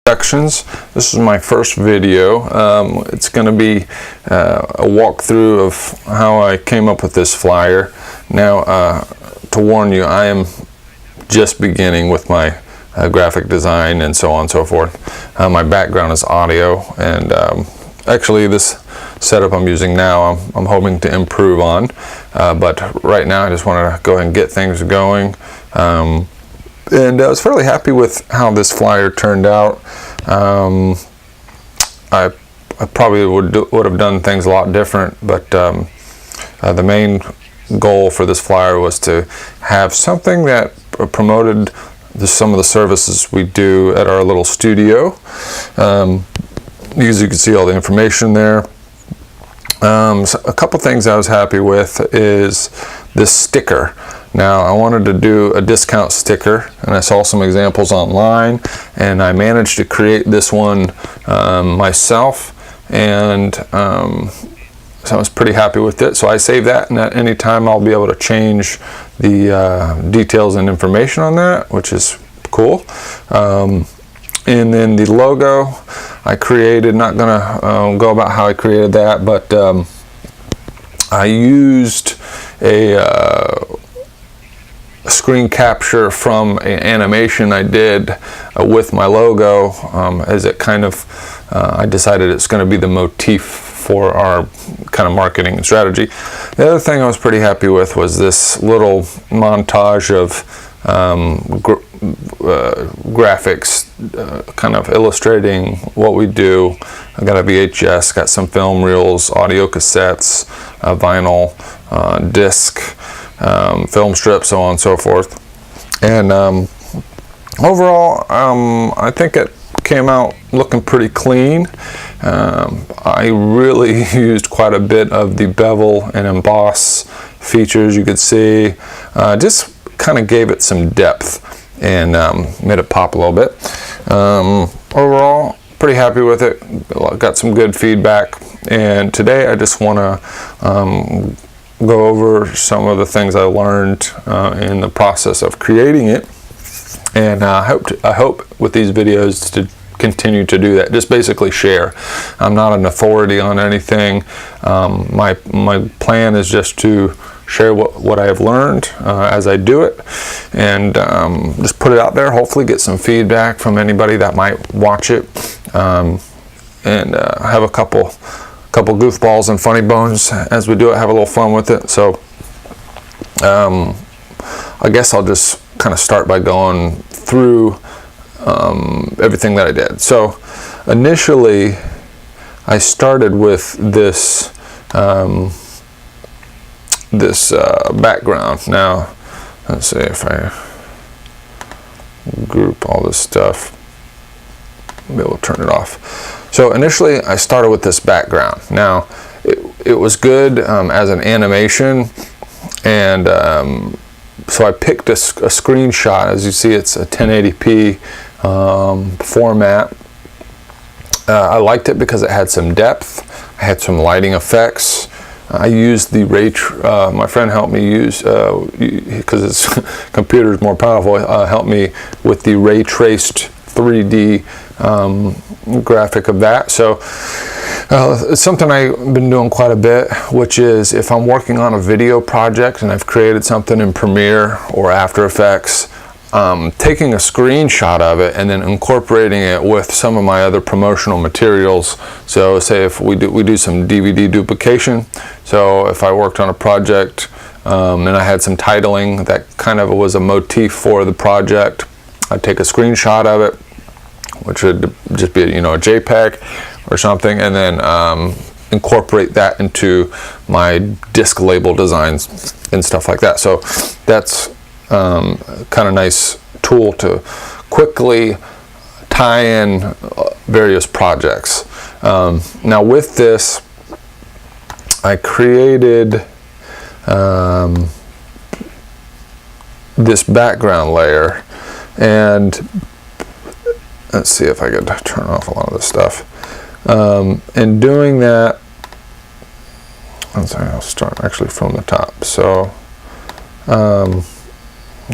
This is my first video. It's going to be a walkthrough of how I came up with this flyer. Now, to warn you, I am just beginning with my graphic design and so on and so forth. My background is audio, and actually this setup I'm using now I'm hoping to improve on, but right now I just want to go ahead and get things going. And I was fairly happy with how this flyer turned out. I probably would have done things a lot different, but the main goal for this flyer was to have something that promoted some of the services we do at our little studio. As you can see all the information there. So a couple things I was happy with is this sticker. Now, I wanted to do a discount sticker, and I saw some examples online, and I managed to create this one myself, and so I was pretty happy with it. So I saved that, and at any time I'll be able to change the details and information on that, which is cool. And then the logo I created, not gonna go about how I created that, but I used a screen capture from an animation I did with my logo, as it kind of, I decided it's going to be the motif for our kind of marketing and strategy. The other thing I was pretty happy with was this little montage of graphics, kind of illustrating what we do. I got a VHS, got some film reels, audio cassettes, vinyl, disc, film strips, so on and so forth. And overall, I think it came out looking pretty clean. I really used quite a bit of the bevel and emboss features, you could see. Just kind of gave it some depth and made it pop a little bit. Overall, pretty happy with it. Got some good feedback, and today I just want to go over some of the things I learned in the process of creating it, and I hope with these videos to continue to do that. Just basically share. I'm not an authority on anything. My plan is just to share what I have learned as I do it, and just put it out there. Hopefully get some feedback from anybody that might watch it, and have a couple goofballs and funny bones as we do it, have a little fun with it. So I guess I'll just kind of start by going through everything that I did. So initially I started with this background. Now let's see if I group all this stuff, I'll be able to turn it off. So initially I started with this background. Now it was good as an animation, and so I picked a screenshot. As you see, it's a 1080p format. I liked it because it had some depth. I had some lighting effects. I used the my friend helped me use, because his computer is more powerful, helped me with the ray traced 3D graphic of that. So it's something I've been doing quite a bit, which is if I'm working on a video project and I've created something in Premiere or After Effects, taking a screenshot of it and then incorporating it with some of my other promotional materials. So say if we do some DVD duplication. So if I worked on a project and I had some titling that kind of was a motif for the project, I'd take a screenshot of it, which would just be, a JPEG or something, and then incorporate that into my disc label designs and stuff like that. So that's kind of nice tool to quickly tie in various projects. Now with this, I created this background layer, and let's see if I could turn off a lot of this stuff. And doing that, I'll start actually from the top. So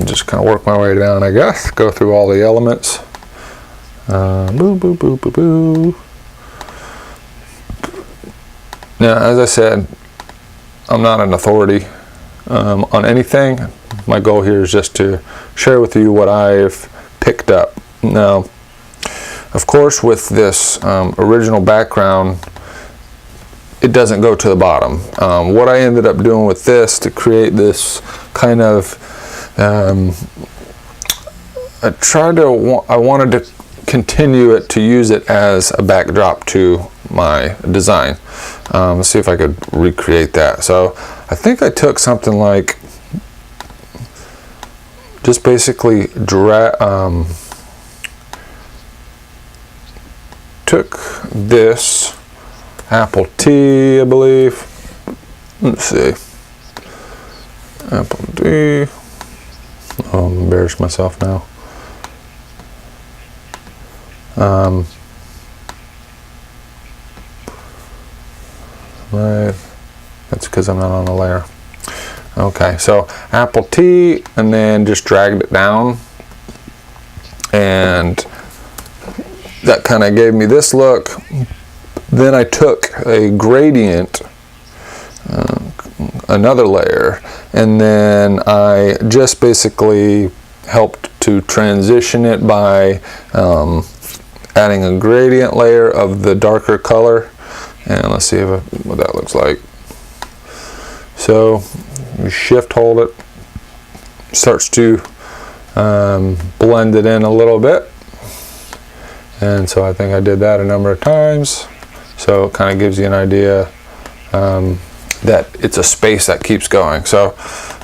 just kind of work my way down, I guess, go through all the elements. Boo, boo, boo, boo, boo. Now, as I said, I'm not an authority on anything. My goal here is just to share with you what I've picked up. Now, of course, with this original background, it doesn't go to the bottom. What I ended up doing with this to create this kind of, I wanted to continue it, to use it as a backdrop to my design. Let's see if I could recreate that. So I think I took something like, just basically took this apple tea, I believe. Let's see. Apple tea. Oh, I'm embarrassed myself now. Right. That's because I'm not on a layer. Okay, so apple tea, and then just dragged it down, and that kind of gave me this look. Then I took a gradient, another layer, and then I just basically helped to transition it by adding a gradient layer of the darker color. And let's see what that looks like. So you shift hold it, starts to blend it in a little bit. And so I think I did that a number of times. So it kind of gives you an idea that it's a space that keeps going. So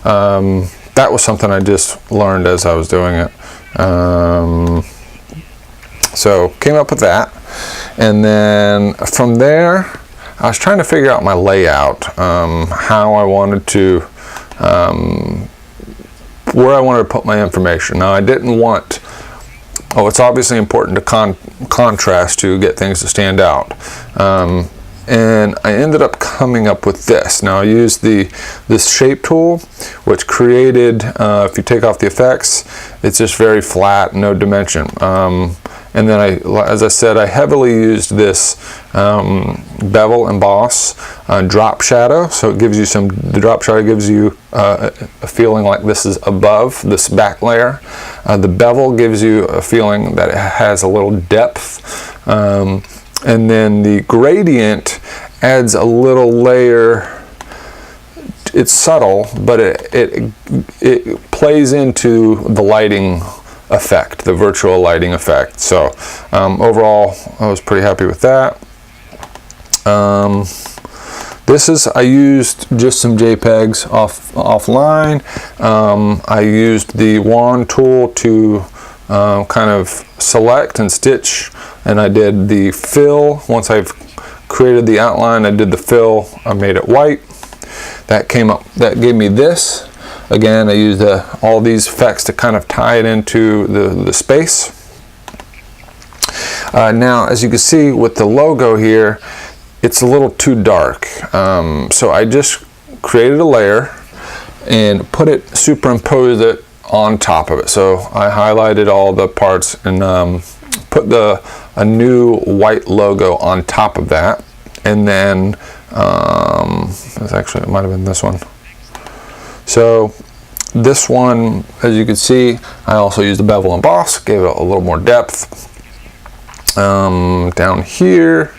that was something I just learned as I was doing it. So came up with that. And then from there, I was trying to figure out my layout, how I wanted to, where I wanted to put my information. Now I didn't want, it's obviously important to contrast to get things to stand out. And I ended up coming up with this. Now I used this shape tool, which created, if you take off the effects, it's just very flat, no dimension. And then as I said, I heavily used this bevel emboss drop shadow. So it gives you the drop shadow gives you a feeling like this is above this back layer. The bevel gives you a feeling that it has a little depth. And then the gradient adds a little layer. It's subtle, but it plays into the lighting effect, the virtual lighting effect. So overall, I was pretty happy with that. I used just some JPEGs offline. I used the wand tool to kind of select and stitch, and I did the fill. Once I've created the outline, I did the fill. I made it white. That gave me this. Again, I used all these effects to kind of tie it into the space. Now, as you can see with the logo here, it's a little too dark. So I just created a layer and superimposed it on top of it. So I highlighted all the parts and put a new white logo on top of that. And then, it might have been this one. So this one, as you can see, I also used the bevel emboss, gave it a little more depth. Down here,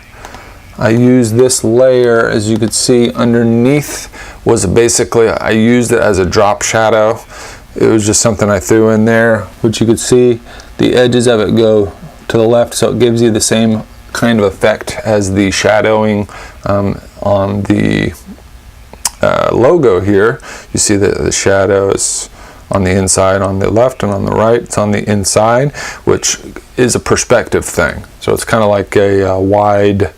I used this layer, as you can see, underneath was basically, I used it as a drop shadow. It was just something I threw in there, which you could see the edges of it go to the left, so it gives you the same kind of effect as the shadowing on the logo here. You see that the shadow is on the inside, on the left, and on the right it's on the inside, which is a perspective thing. So it's kind of like a wide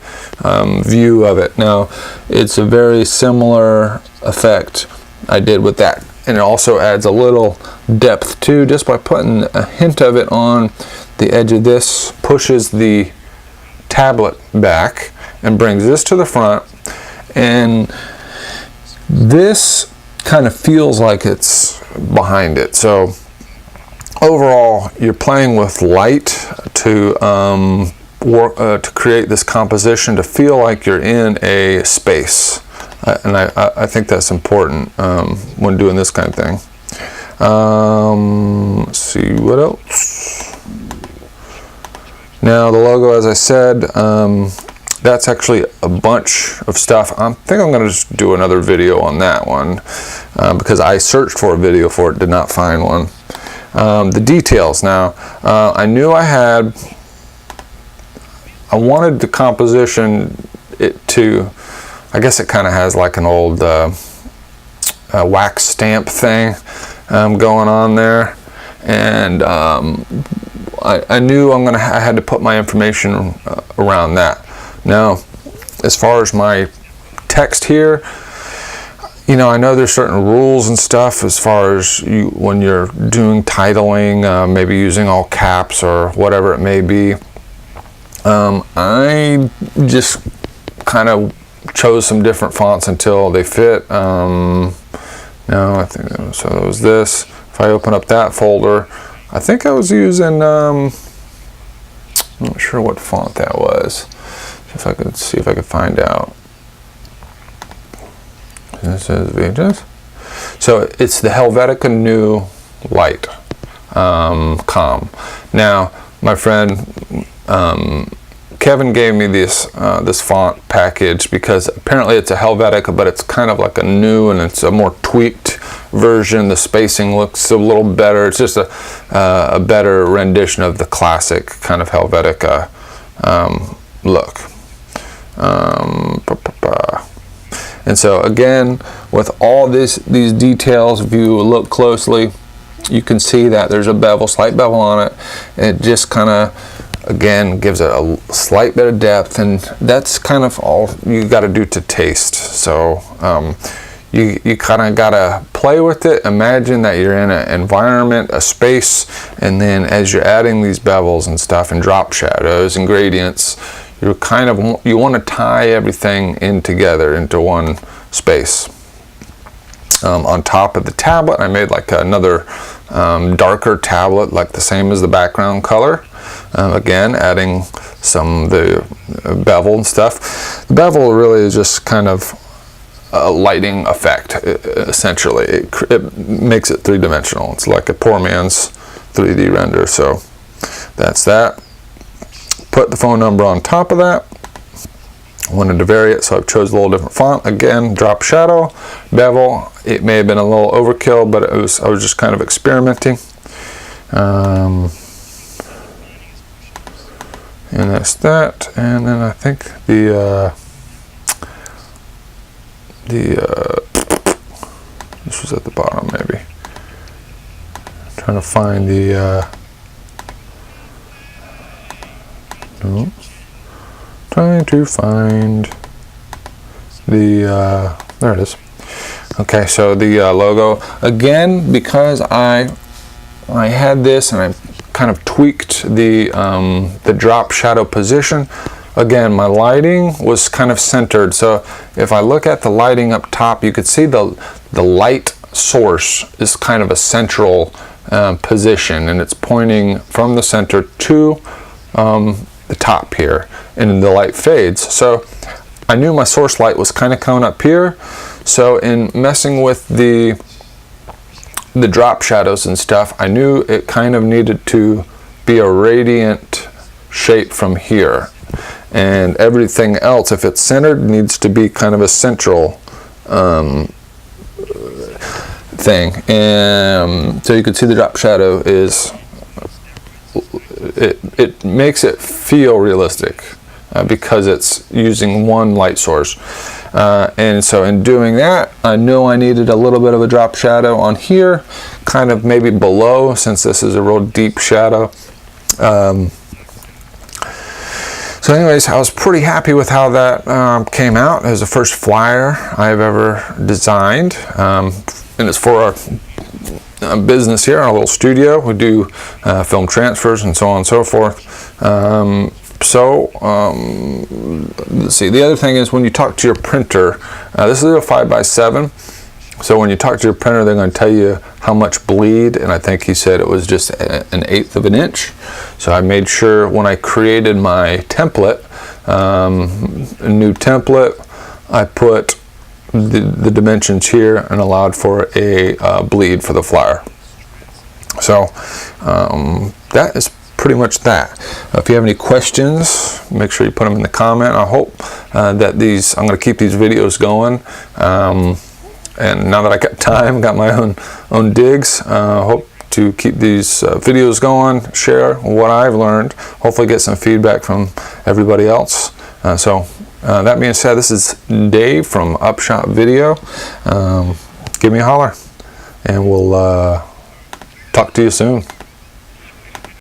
view of it. Now it's a very similar effect I did with that, and it also adds a little depth too, just by putting a hint of it on the edge of this, pushes the tablet back and brings this to the front, and this kind of feels like it's behind it. So overall, you're playing with light to to create this composition to feel like you're in a space, and I think that's important when doing this kind of thing. Let's see what else. Now the logo, as I said, that's actually a bunch of stuff. I think I'm going to just do another video on that one because I searched for a video for it, did not find one. The details. Now, I knew I wanted the composition to, I guess it kind of has like an old wax stamp thing going on there, and I knew I had to put my information around that. Now, as far as my text here, you know, I know there's certain rules and stuff as far as when you're doing titling, maybe using all caps or whatever it may be. I just kind of chose some different fonts until they fit. No, I think so. It was this. If I open up that folder, I think I was using. I'm not sure what font that was. If I could see if I could find out. This is VHS. So it's the Helvetica New Light Com. Now, my friend Kevin gave me this font package because apparently it's a Helvetica, but it's kind of like a new and it's a more tweaked version. The spacing looks a little better. It's just a better rendition of the classic kind of Helvetica look. And so again, with all these details, if you look closely, you can see that there's a bevel, slight bevel on it. And it just kind of, again, gives it a slight bit of depth, and that's kind of all you got to do to taste. So you kind of got to play with it. Imagine that you're in an environment, a space, and then as you're adding these bevels and stuff and drop shadows and gradients, you want to tie everything in together into one space. On top of the tablet, I made like another darker tablet, like the same as the background color. Again, adding some of the bevel and stuff. The bevel really is just kind of a lighting effect, essentially. It makes it three-dimensional. It's like a poor man's 3D render. So that's that. Put the phone number on top of that. Wanted to vary it, so I've chose a little different font. Again, drop shadow, bevel. It may have been a little overkill, but I was just kind of experimenting. And that's that. And then I think this was at the bottom, maybe. I'm trying to find the. No. Trying to find the, there it is. Okay, so the logo, again, because I had this and I kind of tweaked the drop shadow position. Again, my lighting was kind of centered. So if I look at the lighting up top, you could see the light source is kind of a central position, and it's pointing from the center to the top here, and the light fades. So I knew my source light was kind of coming up here, so in messing with the drop shadows and stuff, I knew it kind of needed to be a radiant shape from here, and everything else, if it's centered, needs to be kind of a central thing. And so you can see the drop shadow is it makes it feel realistic because it's using one light source, and so in doing that, I knew I needed a little bit of a drop shadow on here, kind of maybe below, since this is a real deep shadow. So anyways, I was pretty happy with how that came out. It was the first flyer I've ever designed, and it's for a business here, our little studio. We do film transfers and so on and so forth. Let's see. The other thing is when you talk to your printer, this is a 5x7. So when you talk to your printer, they're going to tell you how much bleed, and I think he said it was just an 1/8 of an inch. So I made sure when I created my template, a new template, I put the dimensions here and allowed for a bleed for the flyer. So that is pretty much that. If you have any questions, make sure you put them in the comment. I hope that I'm going to keep these videos going. And now that I got time, got my own digs, hope to keep these videos going, share what I've learned, hopefully get some feedback from everybody else. So that being said, this is Dave from Upshot Video. Give me a holler, and we'll talk to you soon.